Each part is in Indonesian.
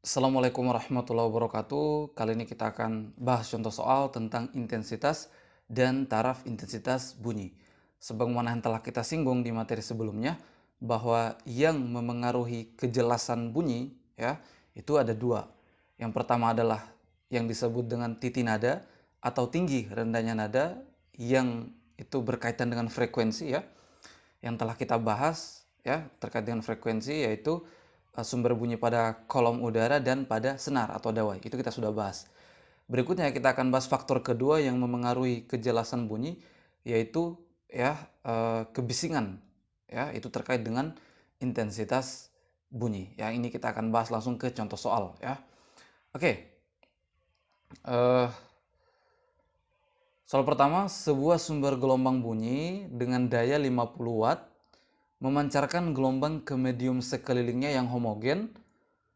Assalamualaikum warahmatullahi wabarakatuh. Kali ini kita akan bahas contoh soal tentang intensitas dan taraf intensitas bunyi. Sebagaimana yang telah kita singgung di materi sebelumnya, bahwa yang memengaruhi kejelasan bunyi ya, itu ada dua. Yang pertama adalah yang disebut dengan titik nada atau tinggi rendahnya nada yang itu berkaitan dengan frekuensi ya, yang telah kita bahas ya terkait dengan frekuensi, yaitu sumber bunyi pada kolom udara dan pada senar atau dawai. Itu kita sudah bahas. Berikutnya kita akan bahas faktor kedua yang memengaruhi kejelasan bunyi, yaitu ya kebisingan ya, itu terkait dengan intensitas bunyi. Yang ini kita akan bahas langsung ke contoh soal ya. Oke. eh, Soal pertama, sebuah sumber gelombang bunyi dengan daya 50 watt memancarkan gelombang ke medium sekelilingnya yang homogen.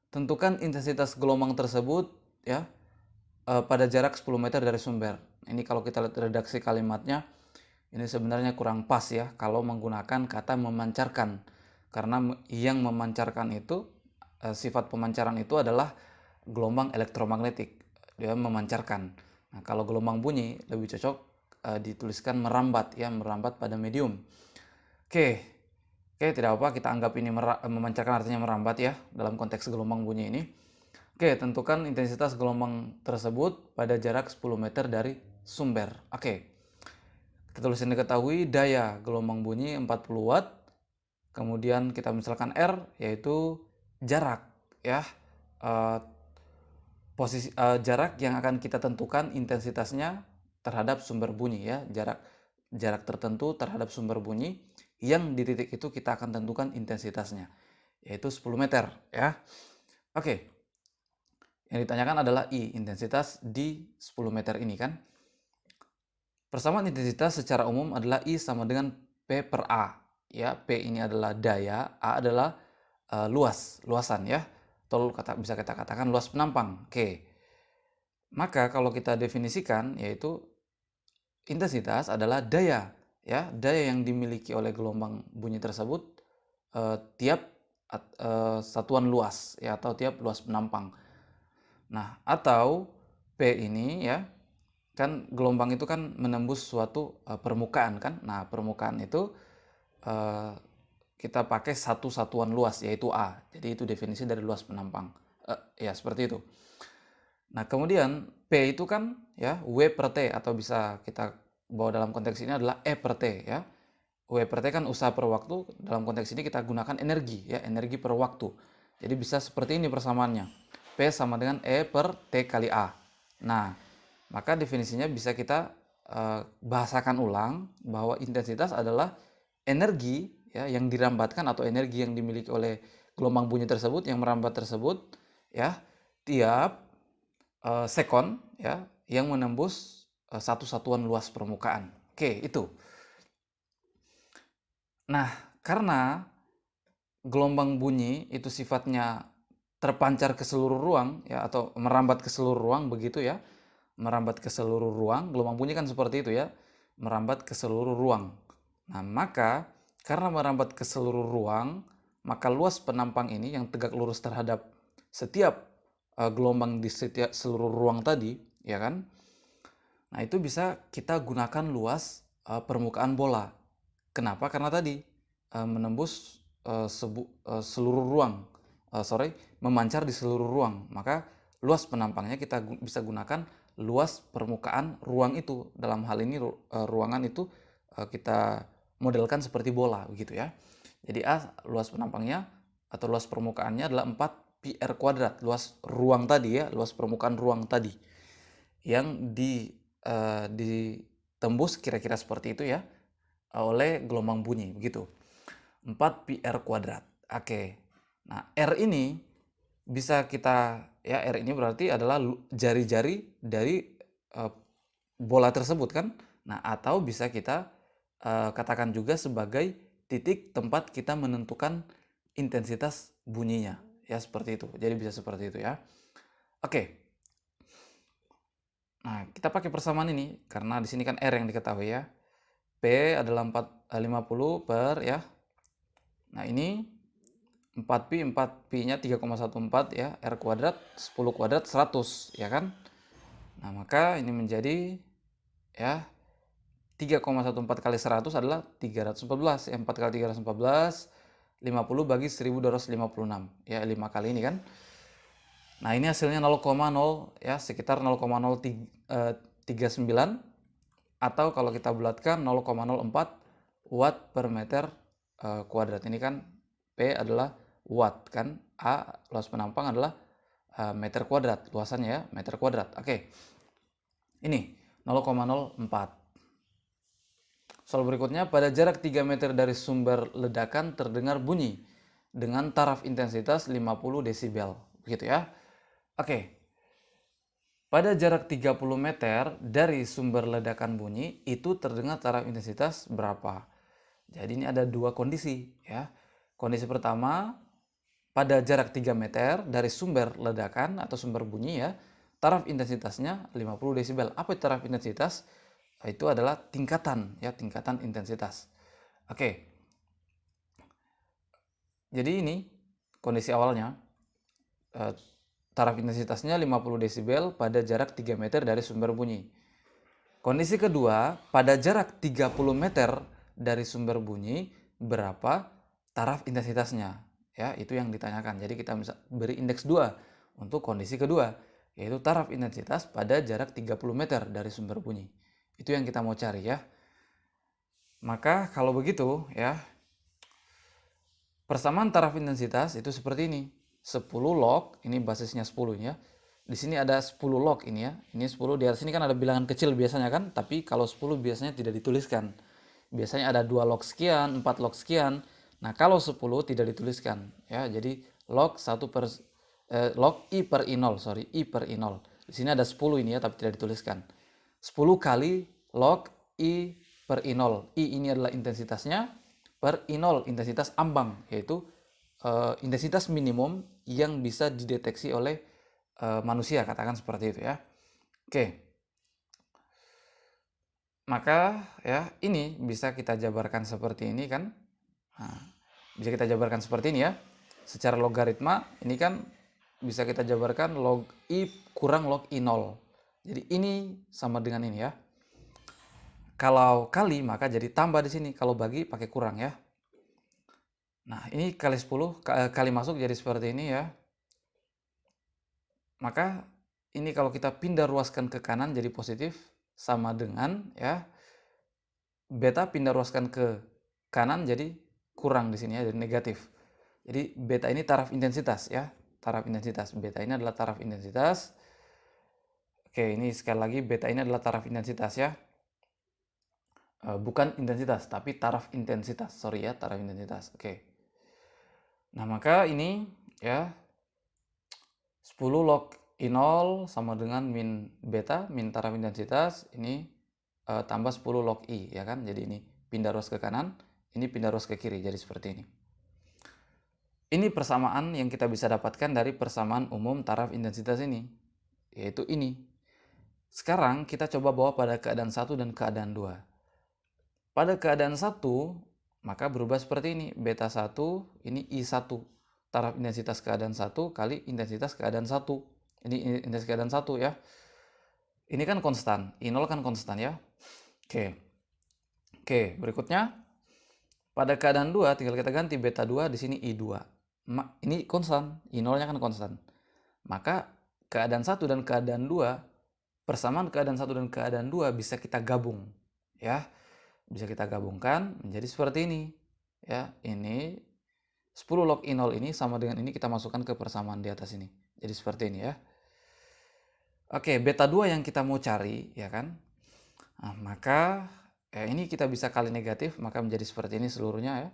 Tentukan intensitas gelombang tersebut ya pada jarak 10 meter dari sumber. Ini kalau kita lihat redaksi kalimatnya, ini sebenarnya kurang pas ya kalau menggunakan kata memancarkan. Karena yang memancarkan itu, sifat pemancaran itu adalah gelombang elektromagnetik. Dia memancarkan. Nah, kalau gelombang bunyi lebih cocok dituliskan merambat ya, merambat pada medium. Oke. Oke, tidak apa, kita anggap ini memancarkan artinya merambat ya dalam konteks gelombang bunyi ini. Oke, tentukan intensitas gelombang tersebut pada jarak 10 meter dari sumber. Oke, kita tulis ini, diketahui daya gelombang bunyi 40 watt. Kemudian kita misalkan R, yaitu jarak ya. Eh, jarak yang akan kita tentukan intensitasnya terhadap sumber bunyi ya, jarak tertentu terhadap sumber bunyi yang di titik itu kita akan tentukan intensitasnya, yaitu 10 meter ya. Oke, yang ditanyakan adalah I, intensitas di 10 meter ini kan. Persamaan intensitas secara umum adalah I sama dengan P per A. Ya, P ini adalah daya, A adalah luasan ya. Atau bisa kita katakan luas penampang. Oke. Maka kalau kita definisikan, yaitu intensitas adalah daya ya, daya yang dimiliki oleh gelombang bunyi tersebut tiap satuan luas ya, atau tiap luas penampang. Nah, atau P ini ya, kan gelombang itu kan menembus suatu permukaan kan. Nah, permukaan itu uh, kita pakai satu satuan luas, yaitu A. Jadi itu definisi dari luas penampang. Ya seperti itu. Nah, kemudian P itu kan ya W per T, atau bisa kita bawa dalam konteks ini adalah E per T ya. W per T kan usaha per waktu, dalam konteks ini kita gunakan energi ya, energi per waktu. Jadi bisa seperti ini persamaannya. P sama dengan E per T kali A. Nah, maka definisinya bisa kita bahasakan ulang bahwa intensitas adalah energi ya yang dirambatkan, atau energi yang dimiliki oleh gelombang bunyi tersebut, yang merambat tersebut ya, tiap sekon ya, yang menembus satu satuan luas permukaan. Oke, itu. Nah, karena gelombang bunyi itu sifatnya terpancar ke seluruh ruang ya, atau merambat ke seluruh ruang begitu ya. Merambat ke seluruh ruang, gelombang bunyi kan seperti itu ya, merambat ke seluruh ruang. Nah, maka karena merambat ke seluruh ruang, maka luas penampang ini yang tegak lurus terhadap setiap gelombang di setiap seluruh ruang tadi, ya kan? Nah, itu bisa kita gunakan luas permukaan bola. Kenapa? Karena tadi menembus seluruh ruang, memancar di seluruh ruang. Maka luas penampangnya kita bisa gunakan luas permukaan ruang itu. Dalam hal ini ruangan itu kita modelkan seperti bola begitu ya. Jadi A, luas penampangnya atau luas permukaannya adalah 4 pi r kuadrat, luas ruang tadi ya, luas permukaan ruang tadi yang ditembus kira-kira seperti itu ya oleh gelombang bunyi begitu. 4 pi r kuadrat. Oke. Nah, R ini bisa kita ya, R ini berarti adalah jari-jari dari bola tersebut kan. Nah, atau bisa kita katakan juga sebagai titik tempat kita menentukan intensitas bunyinya. Ya, seperti itu. Jadi bisa seperti itu ya. Oke. Nah, kita pakai persamaan ini karena di sini kan R yang diketahui ya. P adalah 50 per ya. Nah, ini 4pi, 4pi-nya 3,14 ya, R kuadrat, 10 kuadrat 100 ya kan. Nah, maka ini menjadi ya 3,14 kali 100 adalah 314 ya, 4 kali 314 50 bagi 1256 ya, 5 kali ini kan. Nah, ini hasilnya 0,0 ya, sekitar 0,039 atau kalau kita bulatkan 0,04 watt per meter kuadrat. Ini kan P adalah watt kan, A luas penampang adalah meter kuadrat, luasannya ya, meter kuadrat. Oke. Ini 0,04. Soal berikutnya, pada jarak 3 meter dari sumber ledakan terdengar bunyi dengan taraf intensitas 50 desibel. Begitu ya. Oke. Pada jarak 30 meter dari sumber ledakan bunyi, itu terdengar taraf intensitas berapa? Jadi ini ada dua kondisi ya. Kondisi pertama, pada jarak 3 meter dari sumber ledakan atau sumber bunyi ya, taraf intensitasnya 50 desibel. Apa itu taraf intensitas? Itu adalah tingkatan ya, tingkatan intensitas. Oke. Jadi ini kondisi awalnya. Taraf intensitasnya 50 desibel pada jarak 3 meter dari sumber bunyi. Kondisi kedua, pada jarak 30 meter dari sumber bunyi, berapa taraf intensitasnya? Ya, itu yang ditanyakan. Jadi kita bisa beri indeks 2 untuk kondisi kedua, yaitu taraf intensitas pada jarak 30 meter dari sumber bunyi. Itu yang kita mau cari ya. Maka kalau begitu ya, persamaan taraf intensitas itu seperti ini. 10 log, ini basisnya 10 ya. Di sini ada 10 log ini ya. Ini 10, di atas ini kan ada bilangan kecil biasanya kan, tapi kalau 10 biasanya tidak dituliskan. Biasanya ada 2 log sekian, 4 log sekian. Nah, kalau 10 tidak dituliskan ya. Jadi log I per I0, sorry, I per I0. Di sini ada 10 ini ya, tapi tidak dituliskan. 10 kali log I per I0. I ini adalah intensitasnya, per I0 intensitas ambang, yaitu intensitas minimum yang bisa dideteksi oleh manusia, katakan seperti itu ya. Oke. Maka ya ini bisa kita jabarkan seperti ini kan. Nah, bisa kita jabarkan seperti ini ya. Secara logaritma ini kan bisa kita jabarkan log I kurang log I0. Jadi ini sama dengan ini ya. Kalau kali maka jadi tambah di sini, kalau bagi pakai kurang ya. Nah, ini kali 10 kali masuk jadi seperti ini ya. Maka ini kalau kita pindah ruaskan ke kanan jadi positif, sama dengan ya beta pindah ruaskan ke kanan jadi kurang di sini ya, jadi negatif. Jadi beta ini taraf intensitas ya, taraf intensitas. Beta ini adalah taraf intensitas. Oke, ini sekali lagi beta ini adalah taraf intensitas ya. Bukan intensitas, tapi taraf intensitas. Sorry ya, taraf intensitas. Oke. Nah, maka ini ya 10 log I0 sama dengan min beta, min taraf intensitas, ini tambah 10 log I, ya kan? Jadi ini pindah ruas ke kanan, ini pindah ruas ke kiri, jadi seperti ini. Ini persamaan yang kita bisa dapatkan dari persamaan umum taraf intensitas ini, yaitu ini. Sekarang kita coba bawa pada keadaan 1 dan keadaan 2. Pada keadaan 1, maka berubah seperti ini. Beta 1, ini I1. Taraf intensitas keadaan 1 kali intensitas keadaan 1. Ini intensitas keadaan 1 ya. Ini kan konstan. I0 kan konstan ya. Oke. Oke, berikutnya. Pada keadaan 2, tinggal kita ganti beta 2 di sini I2. Ini konstan. I0-nya kan konstan. Maka keadaan 1 dan keadaan 2, persamaan keadaan 1 dan keadaan 2 bisa kita gabung. Ya. Bisa kita gabungkan menjadi seperti ini. Ya, ini 10 log I0 ini sama dengan ini kita masukkan ke persamaan di atas ini. Jadi seperti ini ya. Oke, beta 2 yang kita mau cari, ya kan? Nah, maka ini kita bisa kali negatif, maka menjadi seperti ini seluruhnya ya.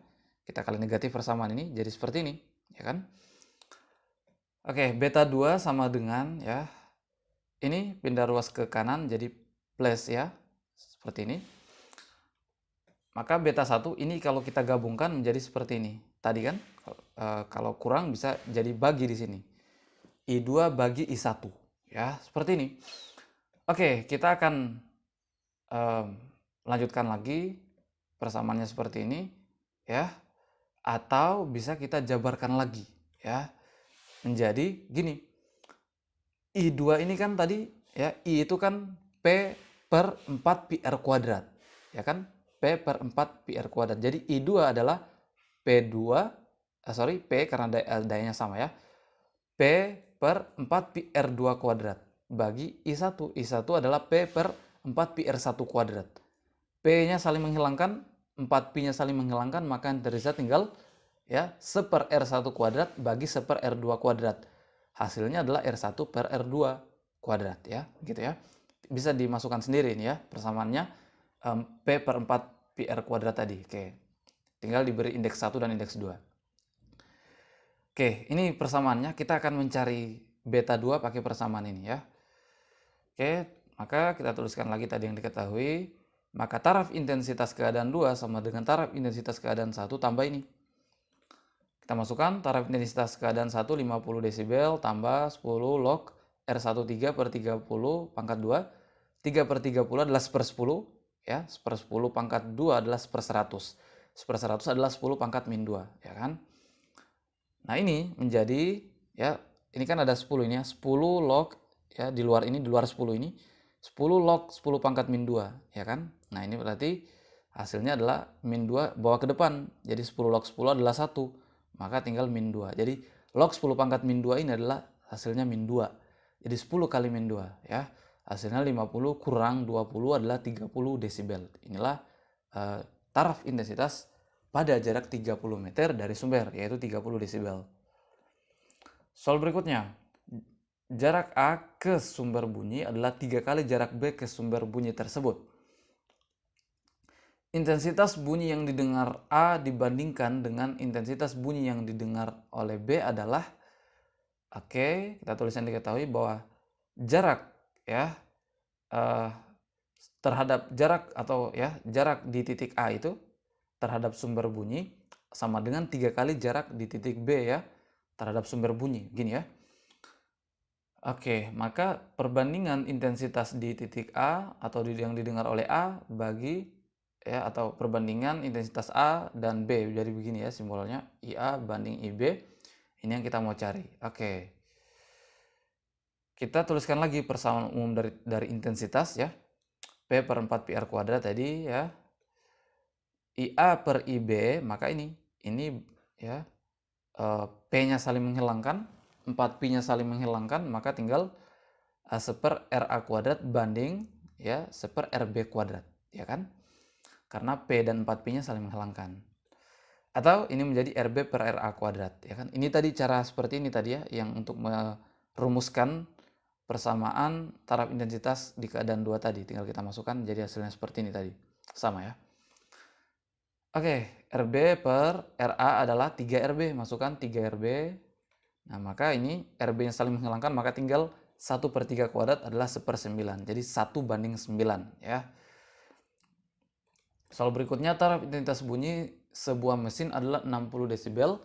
Kita kali negatif persamaan ini jadi seperti ini, ya kan? Oke, beta 2 sama dengan ya. Ini pindah ruas ke kanan jadi plus ya. Seperti ini. Maka beta 1 ini kalau kita gabungkan menjadi seperti ini. Tadi kan kalau kurang bisa jadi bagi di sini. I2 bagi I1 ya, seperti ini. Oke, kita akan lanjutkan lagi persamaannya seperti ini ya. Atau bisa kita jabarkan lagi ya, menjadi gini. I2 ini kan tadi ya, I itu kan P per 4 pi R kuadrat. Ya kan? P per 4 pi R kuadrat. Jadi I2 adalah P2, P karena dayanya sama ya. P per 4 pi R2 kuadrat bagi I1. I1 adalah P per 4 pi R1 kuadrat. P-nya saling menghilangkan, 4pi-nya saling menghilangkan, maka yang tersisa tinggal ya 1 per R1 kuadrat bagi 1 per R2 kuadrat. Hasilnya adalah R1 per R2 kuadrat ya, gitu ya. Bisa dimasukkan sendiri ini ya persamaannya, P per 4 pi R kuadrat tadi. Oke. Tinggal diberi indeks 1 dan indeks 2. Oke, ini persamaannya. Kita akan mencari beta 2 pakai persamaan ini ya. Oke, maka kita tuliskan lagi tadi yang diketahui. Maka taraf intensitas keadaan 2 sama dengan taraf intensitas keadaan 1 tambah ini. Kita masukkan taraf intensitas keadaan 1 50 desibel tambah 10 log R13 per 30 pangkat 2. 3 per 30 adalah 1/10 ya. 1/10 pangkat 2 adalah 1/100. 1/100 adalah 10 pangkat min 2 ya kan. Nah ini menjadi ya, ini kan ada 10 ini ya. 10 log ya, di luar 10 ini 10 log 10 pangkat min 2 ya kan. Nah ini berarti hasilnya adalah min 2 bawa ke depan. Jadi 10 log 10 adalah 1. Maka tinggal min 2. Jadi log 10 pangkat min 2 ini adalah hasilnya min 2. Jadi 10 kali min 2 ya. Hasilnya 50 kurang 20 adalah 30 desibel. Inilah taraf intensitas pada jarak 30 meter dari sumber, yaitu 30 desibel. Soal berikutnya. Jarak A ke sumber bunyi adalah 3 kali jarak B ke sumber bunyi tersebut. Intensitas bunyi yang didengar A dibandingkan dengan intensitas bunyi yang didengar oleh B adalah, oke, kita tuliskan diketahui bahwa jarak ya terhadap jarak atau ya jarak di titik A itu terhadap sumber bunyi sama dengan 3 kali jarak di titik B ya terhadap sumber bunyi. Gini ya. Oke, maka perbandingan intensitas di titik A atau yang didengar oleh A bagi ya, atau perbandingan intensitas A dan B. Jadi begini ya simbolnya, IA banding IB. Ini yang kita mau cari. Oke. Kita tuliskan lagi persamaan umum dari intensitas ya. P per 4 pi R kuadrat tadi ya. IA per IB, maka ini ya P-nya saling menghilangkan, 4pi-nya saling menghilangkan, maka tinggal 1 RA kuadrat banding ya 1 RB kuadrat, ya kan? Karena P dan 4pi-nya saling menghilangkan. Atau ini menjadi RB per RA kuadrat, ya kan? Ini tadi cara seperti ini tadi ya, yang untuk merumuskan persamaan taraf intensitas di keadaan 2 tadi. Tinggal kita masukkan jadi hasilnya seperti ini tadi. Sama ya. Oke, RB per RA adalah 3 RB. Masukkan 3 RB. Nah, maka ini RB yang saling menghilangkan, maka tinggal 1/3 kuadrat adalah 1/9. Jadi 1 banding 9 ya. Soal berikutnya, taraf intensitas bunyi sebuah mesin adalah 60 desibel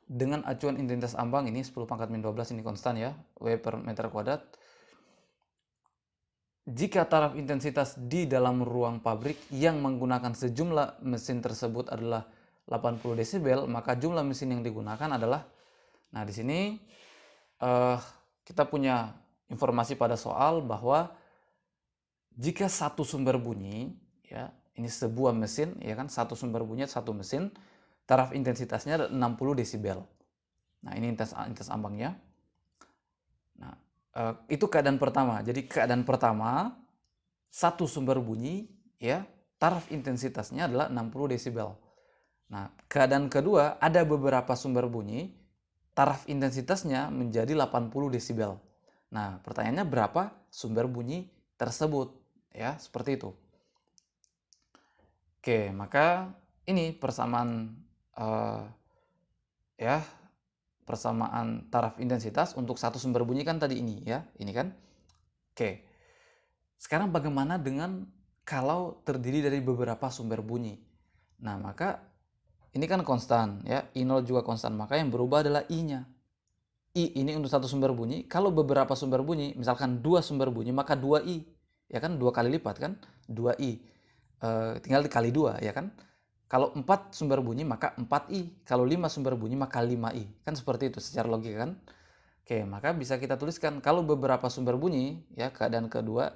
dengan acuan intensitas ambang ini 10 pangkat min 12 ini konstan ya, W per meter kuadrat. Jika taraf intensitas di dalam ruang pabrik yang menggunakan sejumlah mesin tersebut adalah 80 desibel, maka jumlah mesin yang digunakan adalah, nah di sini kita punya informasi pada soal bahwa jika satu sumber bunyi, ya ini sebuah mesin, ya kan, satu sumber bunyi satu mesin, taraf intensitasnya adalah 60 desibel. Nah ini intensitas ambangnya. Nah itu keadaan pertama. Jadi keadaan pertama satu sumber bunyi ya taraf intensitasnya adalah 60 desibel. Nah, keadaan kedua ada beberapa sumber bunyi taraf intensitasnya menjadi 80 desibel. Nah, pertanyaannya berapa sumber bunyi tersebut? Ya, seperti itu. Oke, maka ini persamaan ya persamaan taraf intensitas untuk satu sumber bunyi kan tadi ini ya, ini kan. Oke. Sekarang bagaimana dengan kalau terdiri dari beberapa sumber bunyi? Nah, maka ini kan konstan ya, I0 juga konstan, maka yang berubah adalah I-nya. I ini untuk satu sumber bunyi, kalau beberapa sumber bunyi, misalkan 2 sumber bunyi, maka 2I. Ya kan, 2 kali lipat kan, 2I. Tinggal dikali 2 ya kan. Kalau 4 sumber bunyi maka 4i, kalau 5 sumber bunyi maka 5i. Kan seperti itu secara logika kan? Oke, maka bisa kita tuliskan kalau beberapa sumber bunyi, ya keadaan kedua,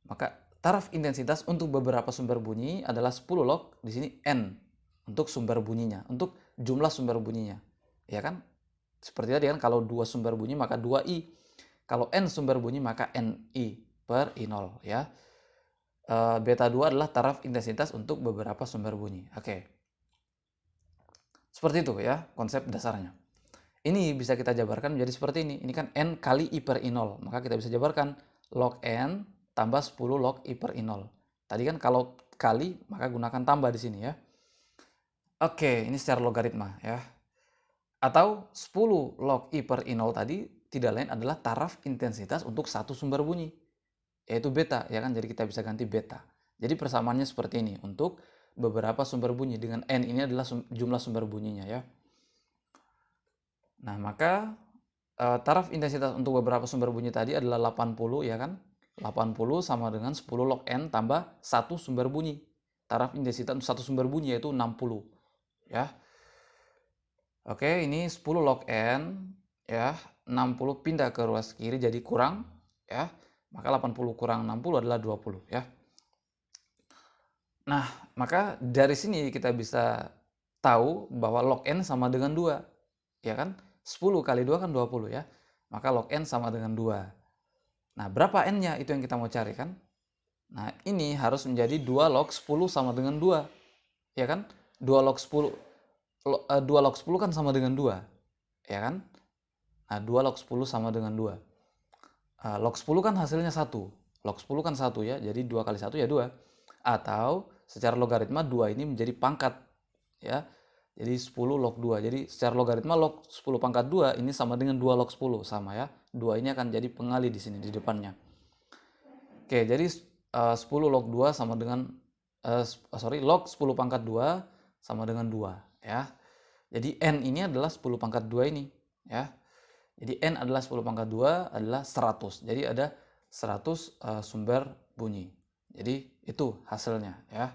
maka taraf intensitas untuk beberapa sumber bunyi adalah 10 log, di sini n untuk sumber bunyinya, untuk jumlah sumber bunyinya. Ya kan? Seperti tadi kan, kalau 2 sumber bunyi maka 2i. Kalau n sumber bunyi maka ni per i0 ya. Beta 2 adalah taraf intensitas untuk beberapa sumber bunyi. Oke. Seperti itu ya konsep dasarnya. Ini bisa kita jabarkan menjadi seperti ini. Ini kan n kali i per i0. Maka kita bisa jabarkan log n tambah 10 log i per i0. Tadi kan kalau kali maka gunakan tambah di sini ya. Oke, ini secara logaritma ya. Atau 10 log i per i0 tadi tidak lain adalah taraf intensitas untuk satu sumber bunyi, yaitu beta ya kan. Jadi kita bisa ganti beta. Jadi persamaannya seperti ini untuk beberapa sumber bunyi, dengan n ini adalah jumlah sumber bunyinya ya. Nah, maka taraf intensitas untuk beberapa sumber bunyi tadi adalah 80 ya kan. 80 sama dengan 10 log n tambah satu sumber bunyi. Taraf intensitas untuk satu sumber bunyi yaitu 60 ya. Oke, ini 10 log n ya, 60 pindah ke ruas kiri jadi kurang ya. Maka 80 kurang 60 adalah 20 ya. Nah, maka dari sini kita bisa tahu bahwa log n sama dengan 2. Ya kan? 10 kali 2 kan 20 ya. Maka log n sama dengan 2. Nah, berapa n-nya? Itu yang kita mau cari kan? Nah, ini harus menjadi 2 log 10 sama dengan 2. Ya kan? 2 log 10 2 log 10 kan sama dengan 2. Ya kan? Nah, 2 log 10 sama dengan 2. Log 10 kan hasilnya 1. Log 10 kan 1 ya. Jadi 2 kali 1 ya 2. Atau secara logaritma 2 ini menjadi pangkat. Ya. Jadi 10 log 2. Jadi secara logaritma log 10 pangkat 2 ini sama dengan 2 log 10. Sama ya. 2 ini akan jadi pengali di sini di depannya. Oke, jadi 10 log 2 sama dengan log 10 pangkat 2 sama dengan 2 ya. Jadi n ini adalah 10 pangkat 2 ini ya. Jadi n adalah 10 pangkat 2 adalah 100. Jadi ada 100 sumber bunyi. Jadi itu hasilnya ya.